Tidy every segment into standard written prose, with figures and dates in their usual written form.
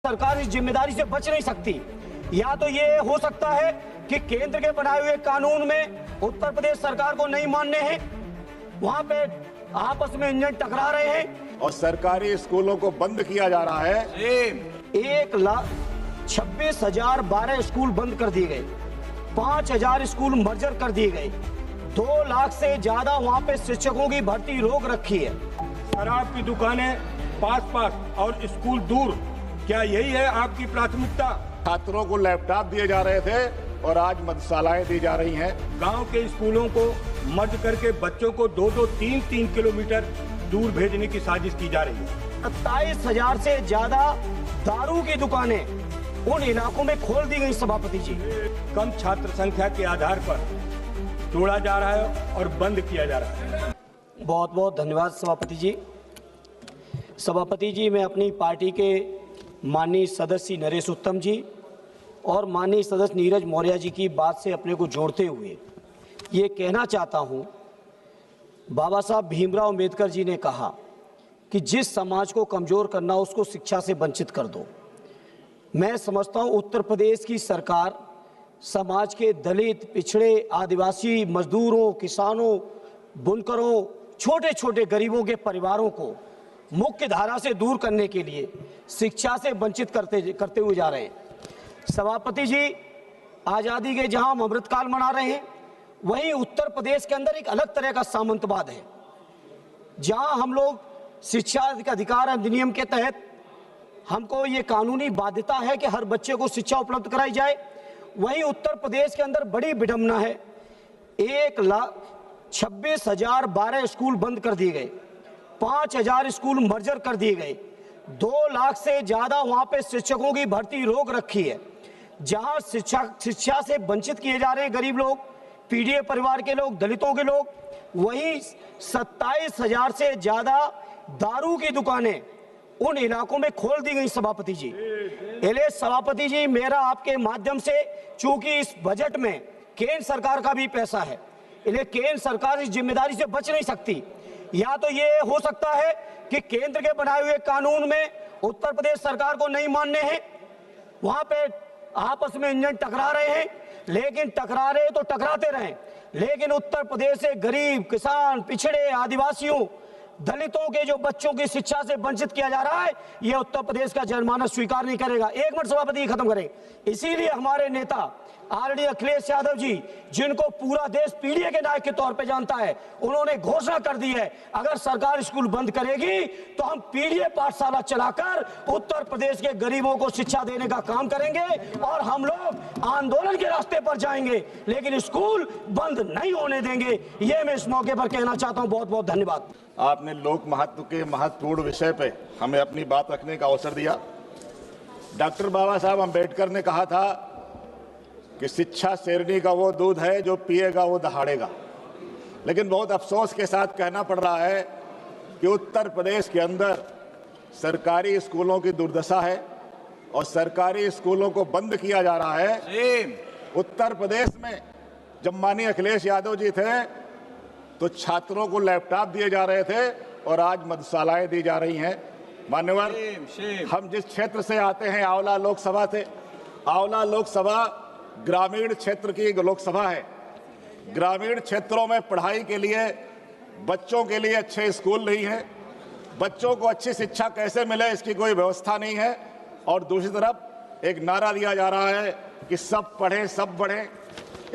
सरकार इस जिम्मेदारी से बच नहीं सकती। या तो ये हो सकता है कि केंद्र के बनाए हुए कानून में उत्तर प्रदेश सरकार को नहीं मानने हैं, वहां पे आपस में इंजन टकरा रहे हैं और सरकारी स्कूलों को बंद किया जा रहा है। 1,26,012 स्कूल बंद कर दिए गए, 5,000 स्कूल मर्जर कर दिए गए, 2 लाख से ज्यादा वहाँ पे शिक्षकों की भर्ती रोक रखी है। शराब की दुकानें पास और स्कूल दूर, क्या यही है आपकी प्राथमिकता? छात्रों को लैपटॉप दिए जा रहे थे और आज मधुशालाएं दी जा रही हैं। गांव के स्कूलों को मर्ज करके बच्चों को 2-2, 3-3 किलोमीटर दूर भेजने की साजिश की जा रही है। 27,000 से ज्यादा दारू की दुकानें उन इलाकों में खोल दी गई सभापति जी। कम छात्र संख्या के आधार पर तोड़ा जा रहा है और बंद किया जा रहा है। बहुत बहुत धन्यवाद सभापति जी। सभापति जी, मैं अपनी पार्टी के माननीय सदस्य नरेश उत्तम जी और माननीय सदस्य नीरज मौर्य जी की बात से अपने को जोड़ते हुए ये कहना चाहता हूँ, बाबा साहब भीमराव अम्बेडकर जी ने कहा कि जिस समाज को कमज़ोर करना उसको शिक्षा से वंचित कर दो। मैं समझता हूँ उत्तर प्रदेश की सरकार समाज के दलित, पिछड़े, आदिवासी, मजदूरों, किसानों, बुनकरों, छोटे छोटे गरीबों के परिवारों को मुख्य धारा से दूर करने के लिए शिक्षा से वंचित करते हुए जा रहे हैं। सभापति जी, आज़ादी के जहां हम अमृतकाल मना रहे हैं, वहीं उत्तर प्रदेश के अंदर एक अलग तरह का सामंतवाद है, जहां हम लोग शिक्षा अधिकार अधिनियम के तहत हमको ये कानूनी बाध्यता है कि हर बच्चे को शिक्षा उपलब्ध कराई जाए। वहीं उत्तर प्रदेश के अंदर बड़ी विडंबना है, 1,26,012 स्कूल बंद कर दिए गए, 5,000 स्कूल मर्जर कर दिए गए, 2 लाख से ज्यादा वहां पे शिक्षकों की भर्ती रोक रखी है। जहां शिक्षा से वंचित किए जा रहे हैं गरीब लोग, पीड़ित परिवार के लोग, दलितों के लोग, वहीं 27,000 से ज्यादा दारू की दुकानें उन इलाकों में खोल दी गई सभापति जी। इसलिए सभापति जी, मेरा आपके माध्यम से, चूंकि इस बजट में केंद्र सरकार का भी पैसा है, इसलिए केंद्र सरकार इस जिम्मेदारी से बच नहीं सकती। या तो ये हो सकता है कि केंद्र के बनाए हुए कानून में उत्तर प्रदेश सरकार को नहीं मानने हैं, वहां पे आपस में इंजन टकरा रहे हैं, लेकिन टकरा रहे तो टकराते रहें, लेकिन उत्तर प्रदेश से गरीब, किसान, पिछड़े, आदिवासियों, दलितों के जो बच्चों की शिक्षा से वंचित किया जा रहा है, यह उत्तर प्रदेश का जनमानस स्वीकार नहीं करेगा। एक मिनट सभापति खत्म करें। इसीलिए हमारे नेता आदरणीय अखिलेश यादव जी, जिनको पूरा देश पीढ़ी के नायक के तौर पे जानता है, उन्होंने घोषणा कर दी है, अगर सरकार स्कूल बंद करेगी तो हम पीढ़ी पाठशाला चलाकर उत्तर प्रदेश के गरीबों को शिक्षा देने का काम करेंगे और हम लोग आंदोलन के रास्ते पर जाएंगे, लेकिन स्कूल बंद नहीं होने देंगे। ये मैं इस मौके पर कहना चाहता हूँ। बहुत बहुत धन्यवाद। आपने लोक महत्व के महत्वपूर्ण विषय पे हमें अपनी बात रखने का अवसर दिया। डॉक्टर बाबा साहब अम्बेडकर ने कहा था कि शिक्षा शेरनी का वो दूध है जो पिएगा वो दहाड़ेगा। लेकिन बहुत अफसोस के साथ कहना पड़ रहा है कि उत्तर प्रदेश के अंदर सरकारी स्कूलों की दुर्दशा है और सरकारी स्कूलों को बंद किया जा रहा है। उत्तर प्रदेश में जब माननीय अखिलेश यादव जी थे तो छात्रों को लैपटॉप दिए जा रहे थे और आज मधुशालाएं दी जा रही हैं। मान्यवर, हम जिस क्षेत्र से आते हैं, आंवला लोकसभा से, आंवला लोकसभा ग्रामीण क्षेत्र की लोकसभा है। ग्रामीण क्षेत्रों में पढ़ाई के लिए, बच्चों के लिए अच्छे स्कूल नहीं है, बच्चों को अच्छी शिक्षा कैसे मिले इसकी कोई व्यवस्था नहीं है। और दूसरी तरफ एक नारा दिया जा रहा है कि सब पढ़ें सब बढ़ें।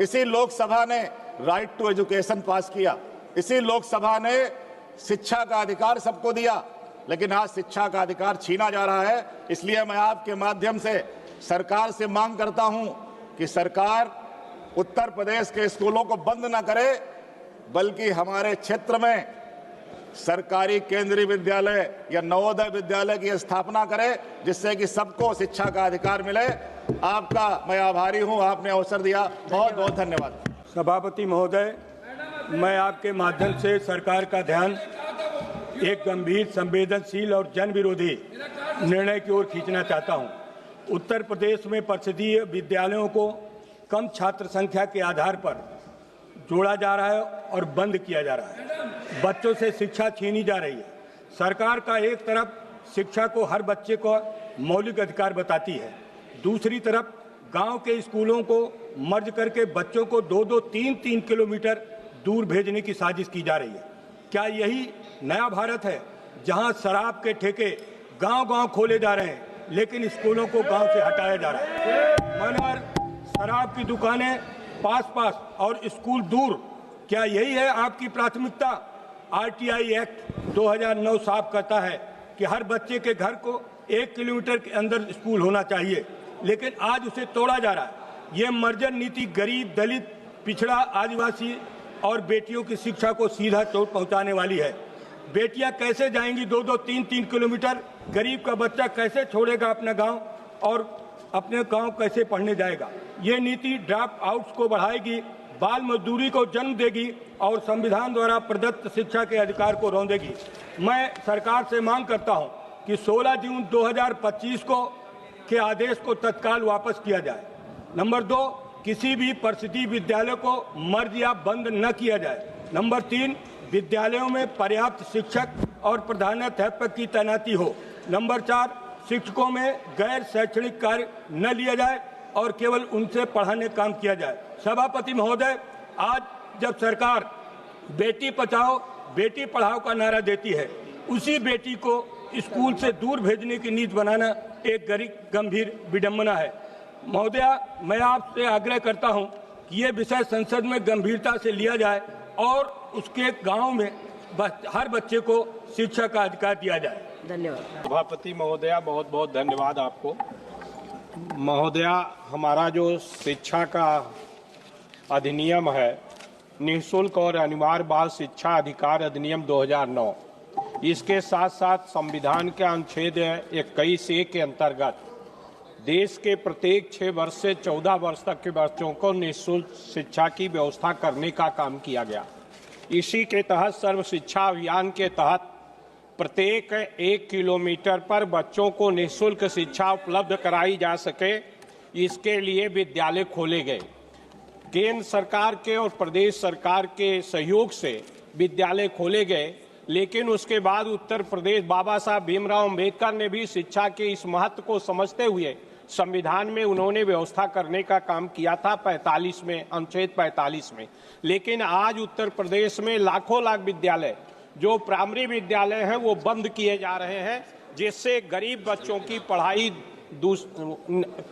इसी लोकसभा ने राइट टू एजुकेशन पास किया, इसी लोकसभा ने शिक्षा का अधिकार सबको दिया, लेकिन आज शिक्षा का अधिकार छीना जा रहा है। इसलिए मैं आपके माध्यम से सरकार से मांग करता हूं कि सरकार उत्तर प्रदेश के स्कूलों को बंद न करे, बल्कि हमारे क्षेत्र में सरकारी केंद्रीय विद्यालय या नवोदय विद्यालय की स्थापना करे, जिससे कि सबको शिक्षा का अधिकार मिले। आपका मैं आभारी हूं, आपने अवसर दिया। बहुत बहुत धन्यवाद। सभापति महोदय, मैं आपके माध्यम से सरकार का ध्यान एक गंभीर, संवेदनशील और जन विरोधी निर्णय की ओर खींचना चाहता हूं। उत्तर प्रदेश में परिषदीय विद्यालयों को कम छात्र संख्या के आधार पर जोड़ा जा रहा है और बंद किया जा रहा है। बच्चों से शिक्षा छीनी जा रही है। सरकार का एक तरफ शिक्षा को हर बच्चे को मौलिक अधिकार बताती है। दूसरी तरफ गांव के स्कूलों को मर्ज करके बच्चों को 2-2, 3-3 किलोमीटर दूर भेजने की साजिश की जा रही है। क्या यही नया भारत है जहां शराब के ठेके गांव-गांव खोले जा रहे हैं लेकिन स्कूलों को गांव से हटाया जा रहा है? मनहर शराब की दुकानें पास-पास और स्कूल दूर, क्या यही है आपकी प्राथमिकता? आरटीआई एक्ट 2009 साफ करता है कि हर बच्चे के घर को 1 किलोमीटर के अंदर स्कूल होना चाहिए, लेकिन आज उसे तोड़ा जा रहा है। ये मर्जर नीति गरीब, दलित, पिछड़ा, आदिवासी और बेटियों की शिक्षा को सीधा चोट पहुंचाने वाली है। बेटियां कैसे जाएंगी 2-2, 3-3 किलोमीटर? गरीब का बच्चा कैसे छोड़ेगा अपना गांव और अपने गांव कैसे पढ़ने जाएगा? ये नीति ड्रॉप आउट्स को बढ़ाएगी, बाल मजदूरी को जन्म देगी और संविधान द्वारा प्रदत्त शिक्षा के अधिकार को रौंदेगी। मैं सरकार से मांग करता हूं कि 16 जून 2025 को के आदेश को तत्काल वापस किया जाए। नंबर 2, किसी भी परिषदीय विद्यालय को मर्ज या बंद न किया जाए। नंबर 3, विद्यालयों में पर्याप्त शिक्षक और प्रधानाध्यापक की तैनाती हो। नंबर 4, शिक्षकों में गैर शैक्षणिक कार्य न लिया जाए और केवल उनसे पढ़ाने काम किया जाए। सभापति महोदय, आज जब सरकार बेटी बचाओ बेटी पढ़ाओ का नारा देती है, उसी बेटी को स्कूल से दूर भेजने की नीति बनाना एक गंभीर विडंबना है। महोदया, मैं आपसे आग्रह करता हूं कि ये विषय संसद में गंभीरता से लिया जाए और उसके गांव में हर बच्चे को शिक्षा का अधिकार दिया जाए। धन्यवाद। सभापति महोदया, बहुत बहुत धन्यवाद आपको। महोदया, हमारा जो शिक्षा का अधिनियम है, निःशुल्क और अनिवार्य बाल शिक्षा अधिकार अधिनियम 2009, इसके साथ साथ संविधान के अनुच्छेद 21A के अंतर्गत देश के प्रत्येक 6 वर्ष से 14 वर्ष तक के बच्चों को निःशुल्क शिक्षा की व्यवस्था करने का काम किया गया। इसी के तहत सर्व शिक्षा अभियान के तहत प्रत्येक 1 किलोमीटर पर बच्चों को निःशुल्क शिक्षा उपलब्ध कराई जा सके, इसके लिए विद्यालय खोले गए। केंद्र सरकार के और प्रदेश सरकार के सहयोग से विद्यालय खोले गए, लेकिन उसके बाद उत्तर प्रदेश बाबा साहब भीमराव अंबेडकर ने भी शिक्षा के इस महत्व को समझते हुए संविधान में उन्होंने व्यवस्था करने का काम किया था 45 में, अनुच्छेद 45 में। लेकिन आज उत्तर प्रदेश में लाखों लाख विद्यालय जो प्राइमरी विद्यालय हैं वो बंद किए जा रहे हैं, जिससे गरीब बच्चों की पढ़ाई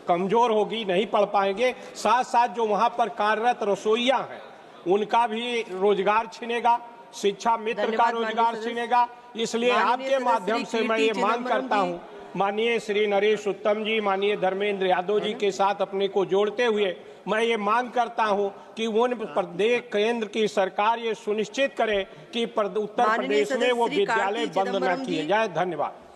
कमजोर होगी, नहीं पढ़ पाएंगे। साथ साथ जो वहां पर कार्यरत रसोइया हैं उनका भी रोजगार छिनेगा, शिक्षा मित्र का रोजगार छिनेगा। इसलिए आपके माध्यम से मैं ये मांग करता हूँ, माननीय श्री नरेश उत्तम जी, माननीय धर्मेंद्र यादव जी के साथ अपने को जोड़ते हुए मैं ये मांग करता हूं कि उन प्रदेश केंद्र की सरकार ये सुनिश्चित करे कि उत्तर प्रदेश में वो विद्यालय बंद न किए जाए। धन्यवाद।